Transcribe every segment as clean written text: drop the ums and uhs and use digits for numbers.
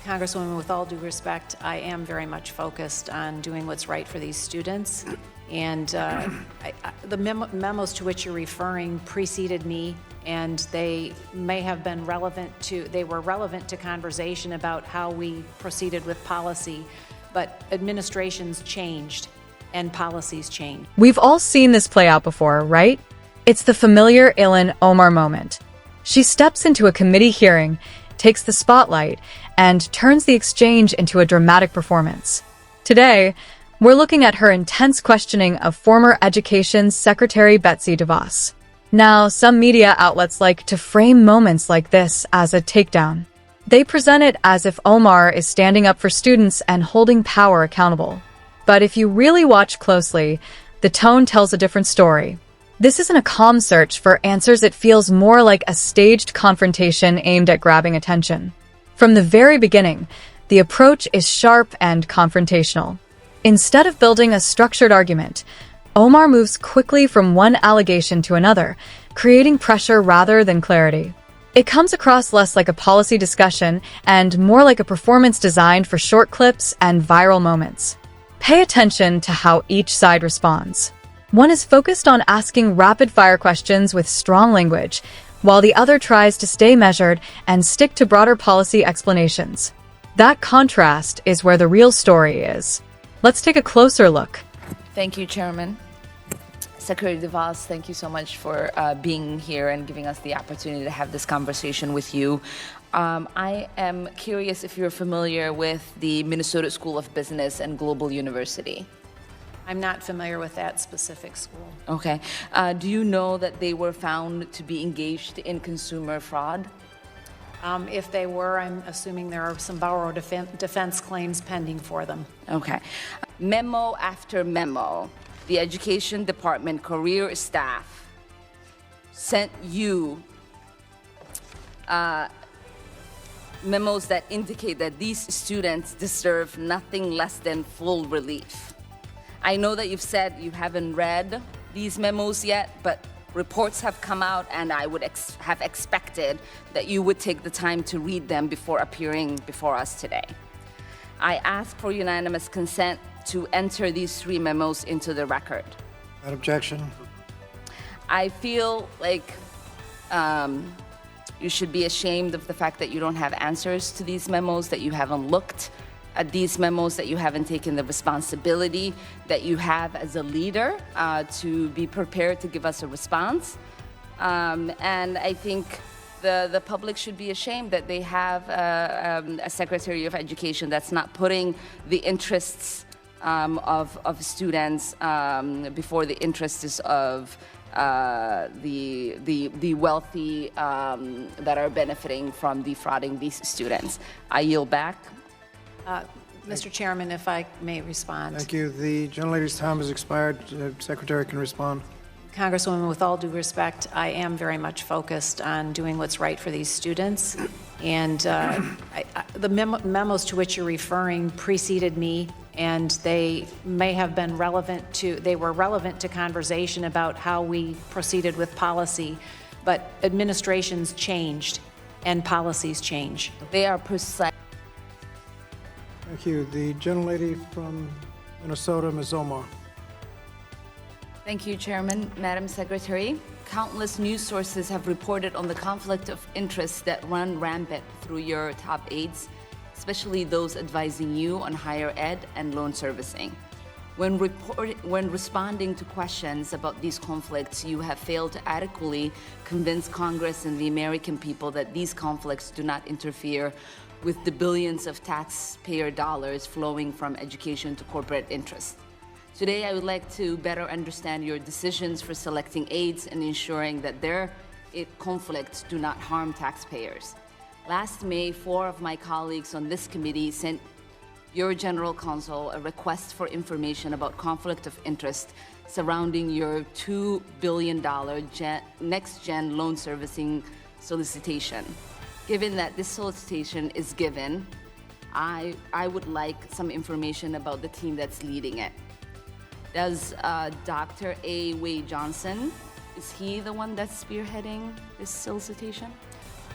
Congresswoman, with all due respect, I am very much focused on doing what's right for these students. And the memos to which you're referring preceded me, and they may have been they were relevant to conversation about how we proceeded with policy, but administrations changed and policies changed. We've all seen this play out before, right? It's the familiar Ilhan Omar moment. She steps into a committee hearing, takes the spotlight, and turns the exchange into a dramatic performance. Today, we're looking at her intense questioning of former Education Secretary Betsy DeVos. Now, some media outlets like to frame moments like this as a takedown. They present it as if Omar is standing up for students and holding power accountable. But if you really watch closely, the tone tells a different story. This isn't a calm search for answers. It feels more like a staged confrontation aimed at grabbing attention. From the very beginning, the approach is sharp and confrontational. Instead of building a structured argument, Omar moves quickly from one allegation to another, creating pressure rather than clarity. It comes across less like a policy discussion and more like a performance designed for short clips and viral moments. Pay attention to how each side responds. One is focused on asking rapid-fire questions with strong language, while the other tries to stay measured and stick to broader policy explanations. That contrast is where the real story is. Let's take a closer look. Thank you, Chairman. Secretary DeVos, thank you so much for being here and giving us the opportunity to have this conversation with you. I am curious if you're familiar with the Minnesota School of Business and Global University. I'm not familiar with that specific school. Okay. Do you know that they were found to be engaged in consumer fraud? If they were, I'm assuming there are some borrower defense claims pending for them. Okay. Memo after memo, the Education Department career staff sent you memos that indicate that these students deserve nothing less than full relief. I know that you've said you haven't read these memos yet, but reports have come out, and I would have expected that you would take the time to read them before appearing before us today. I ask for unanimous consent to enter these 3 memos into the record. Without objection. I feel like you should be ashamed of the fact that you don't have answers to these memos, that you haven't looked at these memos, that you haven't taken the responsibility that you have as a leader to be prepared to give us a response. And I think the public should be ashamed that they have a Secretary of Education that's not putting the interests of students before the interests of the wealthy that are benefiting from defrauding these students. I yield back. Mr. Chairman, if I may respond. Thank you. The gentlelady's time has expired. Secretary can respond. Congresswoman, with all due respect, I am very much focused on doing what's right for these students. And the memos to which you're referring preceded me, and they may have been they were relevant to conversation about how we proceeded with policy, but administrations changed and policies change. They are precise. Thank you. The gentlelady from Minnesota, Ms. Omar. Thank you, Chairman. Madam Secretary, countless news sources have reported on the conflict of interest that run rampant through your top aides, especially those advising you on higher ed and loan servicing. When responding to questions about these conflicts, you have failed to adequately convince Congress and the American people that these conflicts do not interfere with the billions of taxpayer dollars flowing from education to corporate interests. Today, I would like to better understand your decisions for selecting aides and ensuring that their conflicts do not harm taxpayers. Last May, 4 of my colleagues on this committee sent your general counsel a request for information about conflict of interest surrounding your $2 billion next-gen loan servicing solicitation. Given that this solicitation is given, I would like some information about the team that's leading it. Does Dr. A. Wade Johnson, is he the one that's spearheading this solicitation?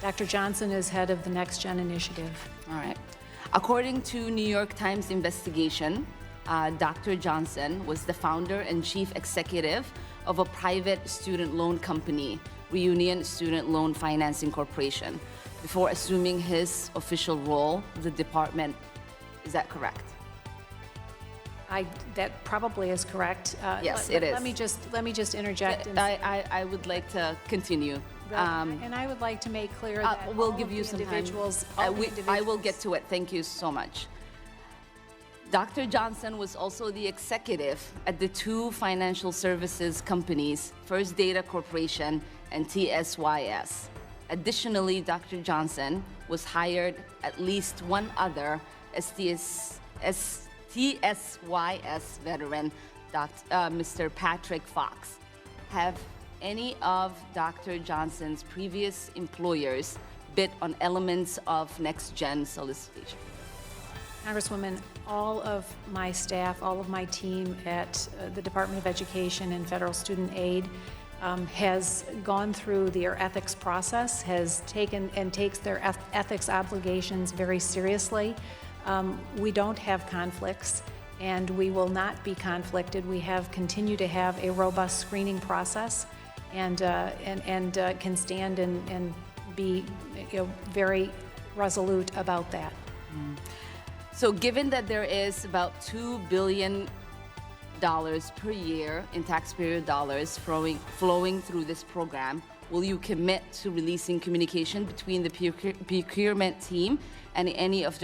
Dr. Johnson is head of the Next Gen Initiative. All right. According to New York Times investigation, Dr. Johnson was the founder and chief executive of a private student loan company, Reunion Student Loan Financing Corporation, before assuming his official role with the department. Is that correct? That probably is correct. Yes, it is. Let me just interject. I would like to continue. And I would like to make clear that We'll all give of you the some time. individuals, I will get to it. Thank you so much. Dr. Johnson was also the executive at the two financial services companies, First Data Corporation and TSYS. Additionally, Dr. Johnson was hired at least one other TSYS veteran, Mr. Patrick Fox. Have any of Dr. Johnson's previous employers bid on elements of next-gen solicitation? Congresswoman, all of my staff, all of my team at the Department of Education and Federal Student Aid has gone through their ethics process, has taken and takes their ethics obligations very seriously. We don't have conflicts, and we will not be conflicted. We continue to have a robust screening process, and can stand and be very resolute about that. So given that there is about $2 billion per year in taxpayer dollars flowing through this program, will you commit to releasing communication between the procurement team and any of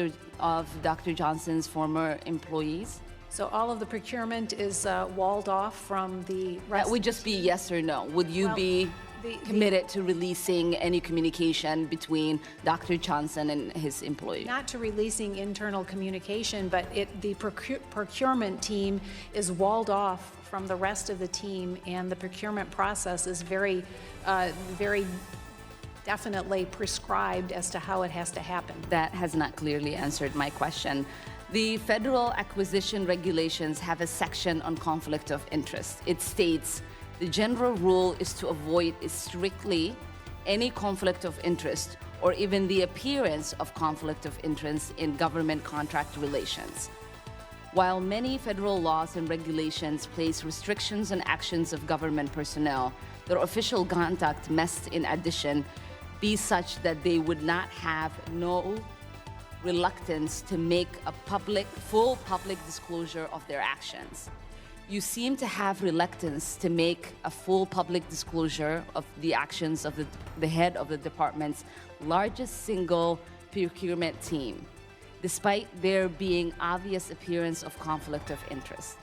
Dr. Johnson's former employees? So all of the procurement is walled off from the rest. That would just be yes or no. Would you be committed to releasing any communication between Dr. Johnson and his employees? Not to releasing internal communication, but the procurement team is walled off from the rest of the team, and the procurement process is very definitely prescribed as to how it has to happen. That has not clearly answered my question. The federal acquisition regulations have a section on conflict of interest. It states, the general rule is to avoid strictly any conflict of interest or even the appearance of conflict of interest in government contract relations. While many federal laws and regulations place restrictions on actions of government personnel, their official conduct must, in addition, be such that they would not have no reluctance to make a full public disclosure of their actions. You seem to have reluctance to make a full public disclosure of the actions of the head of the department's largest single procurement team, despite there being obvious appearance of conflict of interest.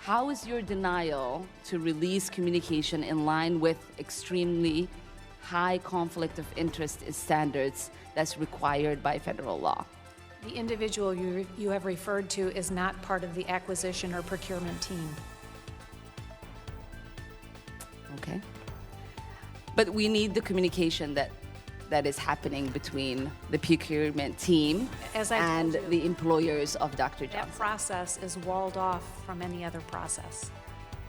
How is your denial to release communication in line with extremely high conflict of interest standards that's required by federal law? The individual you have referred to is not part of the acquisition or procurement team. Okay. But we need the communication that is happening between the procurement team and the employers of Dr. Johnson. That process is walled off from any other process.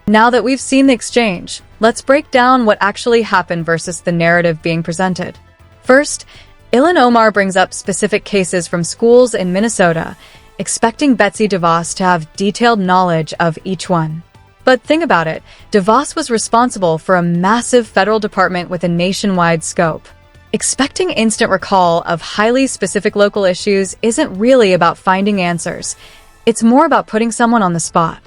Now that we've seen the exchange, let's break down what actually happened versus the narrative being presented. First, Ilhan Omar brings up specific cases from schools in Minnesota, expecting Betsy DeVos to have detailed knowledge of each one. But think about it, DeVos was responsible for a massive federal department with a nationwide scope. Expecting instant recall of highly specific local issues isn't really about finding answers. It's more about putting someone on the spot.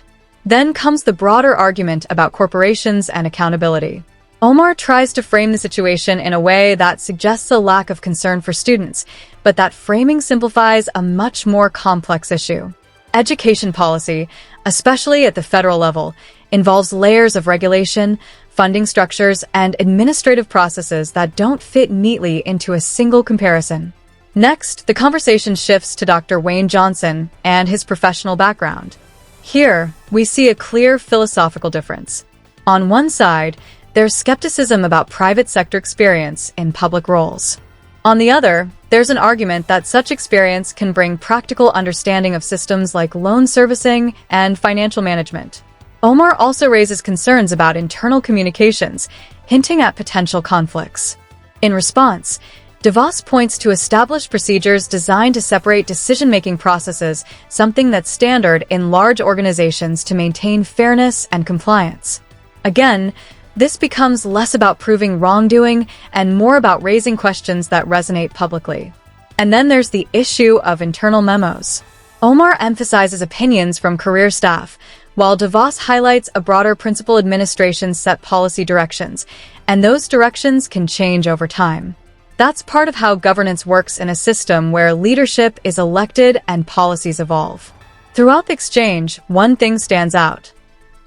Then comes the broader argument about corporations and accountability. Omar tries to frame the situation in a way that suggests a lack of concern for students, but that framing simplifies a much more complex issue. Education policy, especially at the federal level, involves layers of regulation, funding structures, and administrative processes that don't fit neatly into a single comparison. Next, the conversation shifts to Dr. Wayne Johnson and his professional background. Here, we see a clear philosophical difference. On one side, there's skepticism about private sector experience in public roles. On the other, there's an argument that such experience can bring practical understanding of systems like loan servicing and financial management. Omar also raises concerns about internal communications, hinting at potential conflicts. In response, DeVos points to established procedures designed to separate decision-making processes, something that's standard in large organizations to maintain fairness and compliance. Again, this becomes less about proving wrongdoing and more about raising questions that resonate publicly. And then there's the issue of internal memos. Omar emphasizes opinions from career staff, while DeVos highlights a broader principal administration's set policy directions, and those directions can change over time. That's part of how governance works in a system where leadership is elected and policies evolve. Throughout the exchange, one thing stands out: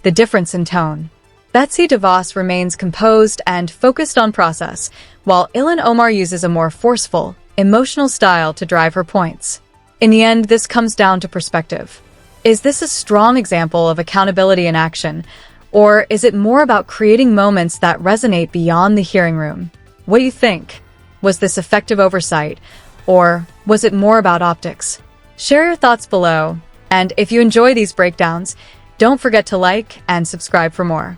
the difference in tone. Betsy DeVos remains composed and focused on process, while Ilhan Omar uses a more forceful, emotional style to drive her points. In the end, this comes down to perspective. Is this a strong example of accountability in action, or is it more about creating moments that resonate beyond the hearing room? What do you think? Was this effective oversight, or was it more about optics? Share your thoughts below, and if you enjoy these breakdowns, don't forget to like and subscribe for more.